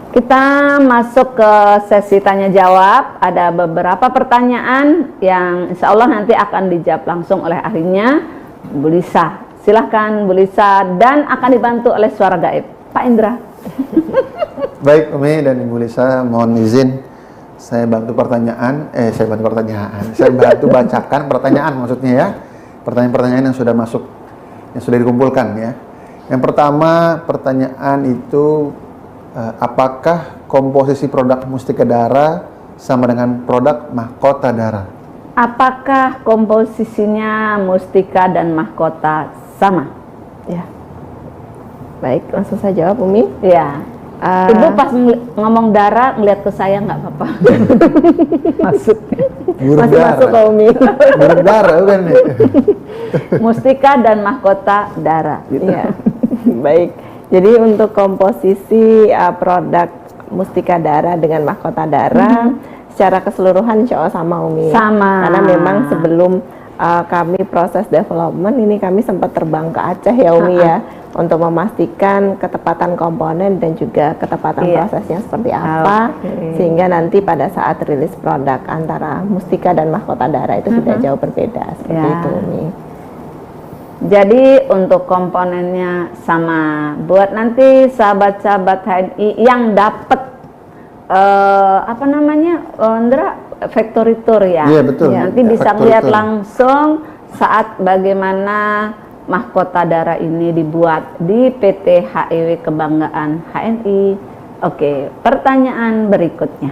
Kita masuk ke sesi tanya jawab. Ada beberapa pertanyaan yang insya Allah nanti akan dijawab langsung oleh ahlinya, Bu Lisa. Silahkan Bu Lisa, dan akan dibantu oleh suara gaib Pak Indra. Baik Umi dan Ibu Lisa, mohon izin saya bantu saya bantu bacakan pertanyaan, maksudnya ya, pertanyaan-pertanyaan yang sudah masuk, yang sudah dikumpulkan ya. Yang pertama, pertanyaan itu apakah komposisi produk Mustika Dara sama dengan produk Mahkota Dara? Apakah komposisinya Mustika dan Mahkota sama? Ya. Baik, langsung saya jawab Umi. Ya. Ibu pas ngomong Dara ngeliat ke saya nggak apa-apa. Maksudnya Burung masih masuk ke Umi. Burung Dara bukan nih? Mustika dan Mahkota Dara gitu. Iya. Baik. Jadi untuk komposisi produk Mustika Dara dengan Mahkota Dara secara keseluruhan insya Allah sama Umi. Sama. Karena memang sebelum kami proses development ini kami sempat terbang ke Aceh ya Umi ya, untuk memastikan ketepatan komponen dan juga ketepatan prosesnya seperti apa, sehingga nanti pada saat rilis produk antara Mustika dan Mahkota Dara itu tidak jauh berbeda seperti itu Umi. Jadi untuk komponennya sama. Buat nanti sahabat-sahabat HNI yang dapat Indra, factory tour ya. Iya betul. Nanti bisa lihat langsung saat bagaimana Mahkota Dara ini dibuat di PT HEW Kebanggaan HNI. Oke, pertanyaan berikutnya.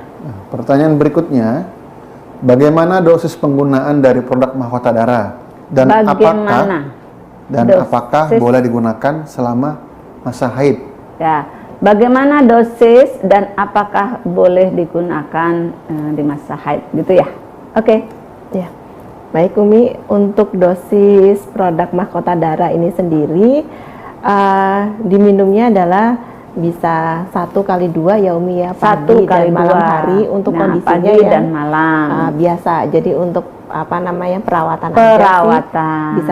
Pertanyaan berikutnya, bagaimana dosis penggunaan dari produk Mahkota Dara dan apakah boleh digunakan selama masa haid? Ya, bagaimana dosis dan apakah boleh digunakan di masa haid, gitu ya? Oke. Ya. Baik Umi, untuk dosis produk Mahkota Dara ini sendiri diminumnya adalah bisa 1x2 ya Umi ya, pagi dan malam hari untuk kondisinya pagi yang dan malam biasa. Jadi untuk perawatan aja sih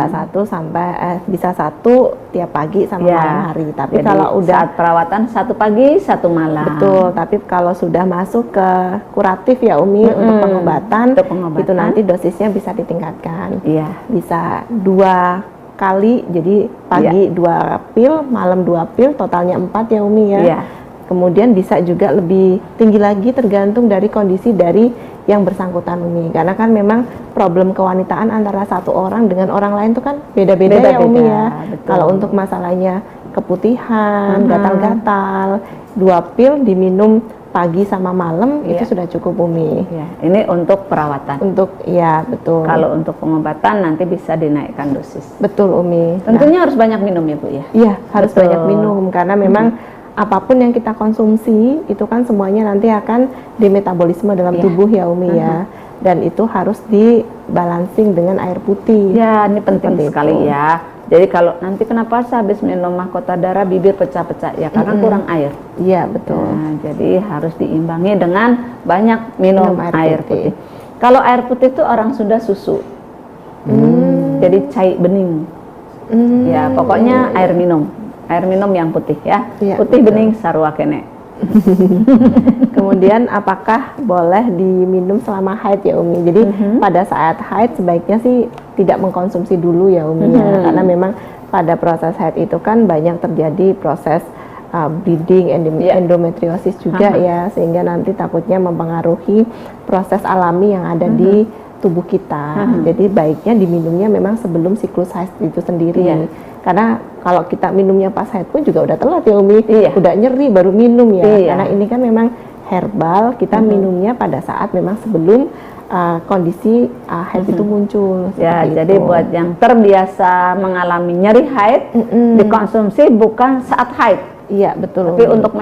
bisa satu tiap pagi sama malam hari. Tapi jadi kalau udah saat perawatan 1 pagi 1 malam. Betul, tapi kalau sudah masuk ke kuratif ya Umi untuk pengobatan, itu nanti dosisnya bisa ditingkatkan. Iya. Bisa 2 kali, jadi pagi 2 pil, malam 2 pil, totalnya 4 ya Umi ya. Iya. Kemudian bisa juga lebih tinggi lagi tergantung dari kondisi dari yang bersangkutan Umi. Karena kan memang problem kewanitaan antara satu orang dengan orang lain itu kan beda-beda ya Umi ya. Kalau untuk masalahnya keputihan, gatal-gatal, 2 pil diminum pagi sama malam itu sudah cukup Umi. Ya, ini untuk perawatan. Betul. Kalau untuk pengobatan nanti bisa dinaikkan dosis. Betul Umi. Tentunya harus banyak minum ya Bu ya. Iya, harus banyak minum karena memang apapun yang kita konsumsi itu kan semuanya nanti akan dimetabolisme dalam tubuh ya Umi ya. Dan itu harus dibalancing dengan air putih. Ya, ini penting sekali ya. Jadi kalau nanti kenapa habis minum Mahkota Dara bibir pecah-pecah ya karena kurang air. Iya betul. Nah, jadi harus diimbangi dengan banyak minum air putih. Kalau air putih itu orang Sunda susu. Jadi cai bening. Ya pokoknya air minum yang putih ya. Putih bening sarua kene. Kemudian apakah boleh diminum selama haid ya Umi? Jadi pada saat haid sebaiknya sih tidak mengkonsumsi dulu ya Umi ya, karena memang pada proses haid itu kan banyak terjadi proses bleeding, endometriosis juga ya, sehingga nanti takutnya mempengaruhi proses alami yang ada di tubuh kita. Jadi baiknya diminumnya memang sebelum siklus haid itu sendiri. Karena kalau kita minumnya pas haid pun juga udah telat ya Umi, udah nyeri baru minum ya. Karena ini kan memang herbal, kita minumnya pada saat memang sebelum kondisi haid itu muncul. Ya, jadi buat yang terbiasa mengalami nyeri haid, dikonsumsi bukan saat haid. Iya betul. Tapi untuk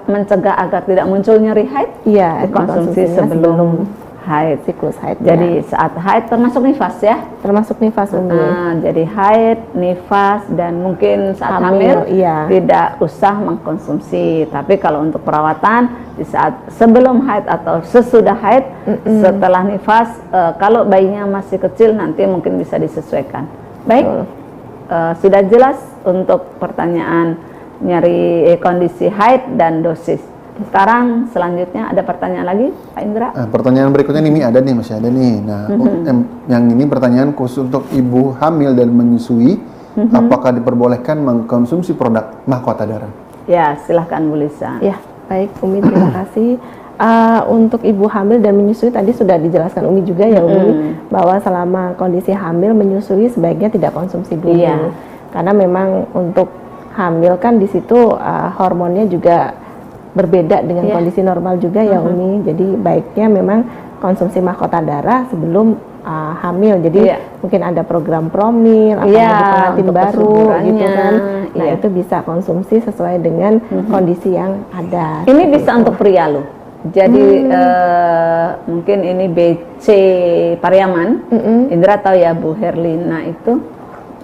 mencegah agar tidak muncul nyeri haid, dikonsumsi sebelum haid, siklus haid. Jadi saat haid termasuk nifas ya? Termasuk nifas Umi. Jadi haid, nifas, dan mungkin saat hamil tidak usah mengkonsumsi. Tapi kalau untuk perawatan di saat sebelum haid atau sesudah haid, setelah nifas, kalau bayinya masih kecil nanti mungkin bisa disesuaikan. Baik, sudah jelas untuk pertanyaan nyari kondisi haid dan dosis. Sekarang selanjutnya ada pertanyaan lagi, Pak Indra? Pertanyaan berikutnya nih, Mi, ada nih, masih ada nih. Nah, yang ini pertanyaan khusus untuk ibu hamil dan menyusui, apakah diperbolehkan mengkonsumsi produk mahkota darah? Ya, silahkan Bu Lisa. Ya, baik Umi, terima kasih. Untuk ibu hamil dan menyusui tadi sudah dijelaskan Umi juga ya Umi, bahwa selama kondisi hamil menyusui sebaiknya tidak konsumsi dulu. Iya. Karena memang untuk hamil kan di situ hormonnya juga berbeda dengan kondisi normal juga ya Umi. Jadi baiknya memang konsumsi mahkota darah sebelum hamil. Jadi mungkin ada program promil, atau pengantin baru gitu kan. Nah itu bisa konsumsi sesuai dengan kondisi yang ada. Ini bisa untuk pria loh. Jadi mungkin ini BC Pariaman. Indra tahu ya Bu Herlina itu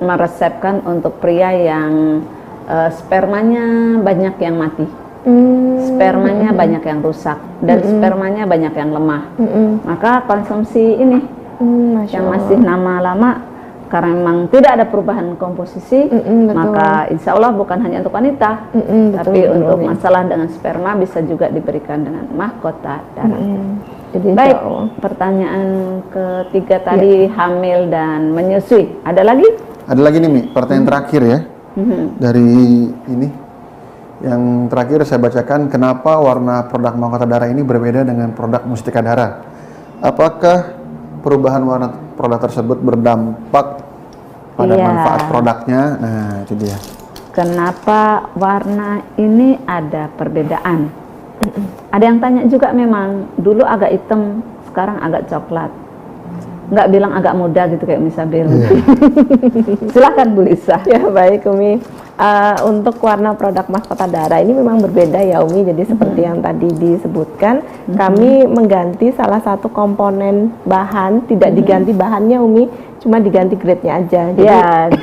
meresepkan untuk pria yang spermanya banyak yang mati. Spermanya banyak yang rusak dan spermanya banyak yang lemah. Maka konsumsi ini yang masih lama karena memang tidak ada perubahan komposisi, maka insya Allah bukan hanya untuk wanita, tapi untuk masalah dengan sperma bisa juga diberikan dengan mahkota darah. Jadi baik, pertanyaan ketiga tadi hamil dan menyusui. Ada lagi? Ada lagi nih, Mi, pertanyaan terakhir ya. Dari ini. Yang terakhir saya bacakan, kenapa warna produk mahkota darah ini berbeda dengan produk mustika darah? Apakah perubahan warna produk tersebut berdampak pada manfaat produknya? Nah, itu dia. Kenapa warna ini ada perbedaan? Ada yang tanya juga memang, dulu agak hitam, sekarang agak coklat. Nggak bilang agak muda gitu kayak Misabil. Silahkan Bu Lisa. Ya baik Umi. Untuk warna produk mahkota darah ini memang berbeda ya Umi. Jadi seperti yang tadi disebutkan, kami mengganti salah satu komponen bahan, tidak diganti bahannya Umi, cuma diganti grade-nya aja. Jadi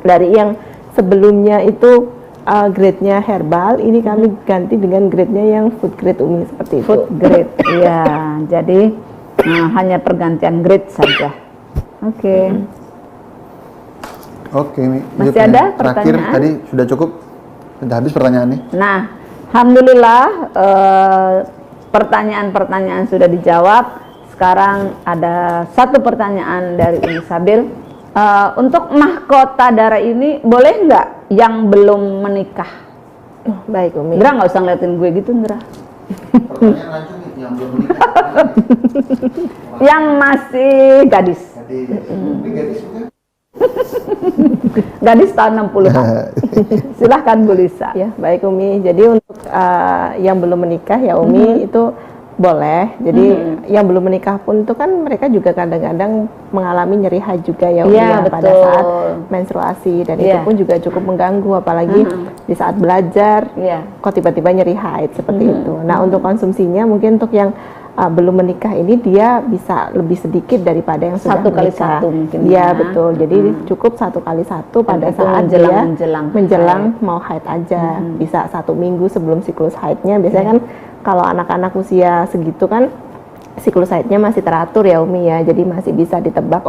dari yang sebelumnya itu grade-nya herbal, ini kami ganti dengan grade-nya yang food grade Umi, seperti itu. Food grade. Iya, jadi hanya pergantian grade saja. Oke. Oke, Mi. Masih ada terakhir pertanyaan? tadi sudah cukup. Sudah habis pertanyaannya. Nah, alhamdulillah pertanyaan-pertanyaan sudah dijawab. Sekarang ada satu pertanyaan dari Umi Sabil. Untuk mahkota darah ini boleh nggak yang belum menikah? Baik Umi. Indra nggak usah ngeliatin gue gitu, Indra. Pertanyaan lanjut nih, yang belum menikah. Yang masih gadis. Gadis bukan? Gadis tahun 60-an. Silahkan Bu Lisa. Ya, baik Umi. Jadi untuk yang belum menikah ya Umi itu boleh. Jadi yang belum menikah pun itu kan mereka juga kadang-kadang mengalami nyeri haid juga ya Umi pada saat menstruasi, dan itu pun juga cukup mengganggu, apalagi di saat belajar kok tiba-tiba nyeri haid seperti itu. Nah, untuk konsumsinya mungkin untuk yang belum menikah ini dia bisa lebih sedikit daripada yang sudah menikah. 1 kali 1 mungkin. Iya betul. Jadi cukup 1 kali 1 pada saat menjelang mau haid aja. Bisa 1 minggu sebelum siklus haidnya. Biasanya kan kalau anak-anak usia segitu kan siklus haidnya masih teratur ya Umi ya. Jadi masih bisa ditebak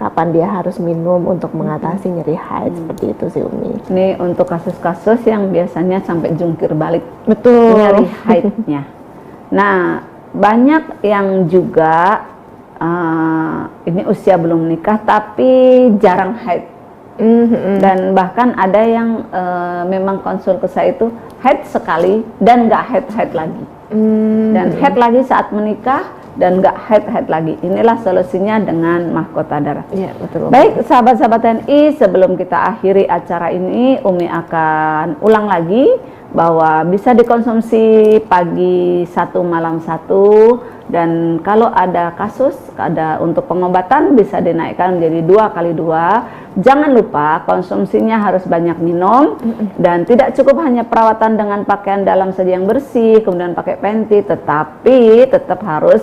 kapan dia harus minum untuk mengatasi nyeri haid, seperti itu sih Umi. Ini untuk kasus-kasus yang biasanya sampai jungkir balik. Betul. Nyeri haidnya. Nah, banyak yang juga ini usia belum menikah tapi jarang haid. Dan bahkan ada yang memang konsul ke saya itu haid sekali dan nggak haid lagi. Dan haid lagi saat menikah dan nggak haid lagi. Inilah solusinya dengan mahkota darah. Iya, betul. Baik sahabat-sahabat TNI, sebelum kita akhiri acara ini, Umi akan ulang lagi bahwa bisa dikonsumsi pagi 1 malam 1, dan kalau ada kasus untuk pengobatan bisa dinaikkan menjadi 2 kali 2. Jangan lupa konsumsinya harus banyak minum dan tidak cukup hanya perawatan dengan pakaian dalam saja yang bersih kemudian pakai panty, tetapi tetap harus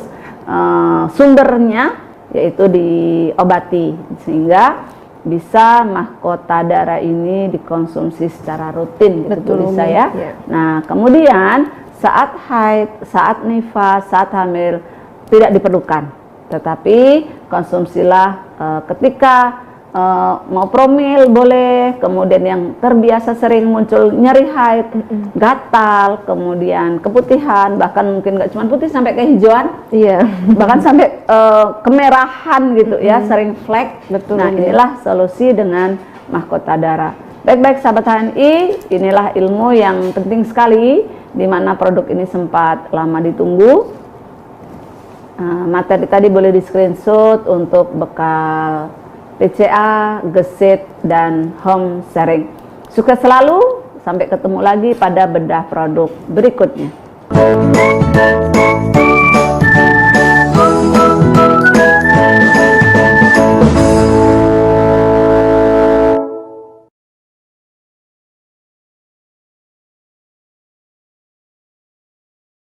sumbernya yaitu diobati sehingga bisa mahkota darah ini dikonsumsi secara rutin, gitu bisa ya. Nah, kemudian saat haid, saat nifas, saat hamil tidak diperlukan, tetapi konsumsilah ketika mau promil boleh, kemudian yang terbiasa sering muncul nyeri haid, gatal, kemudian keputihan, bahkan mungkin nggak cuma putih sampai kehijauan, bahkan sampai kemerahan gitu ya, sering flek. Nah inilah solusi dengan mahkota darah. Baik-baik sahabat HNI, inilah ilmu yang penting sekali, di mana produk ini sempat lama ditunggu. Materi tadi boleh di screenshot untuk bekal PCA, gesit, dan home sharing. Sukses selalu, sampai ketemu lagi pada bedah produk berikutnya.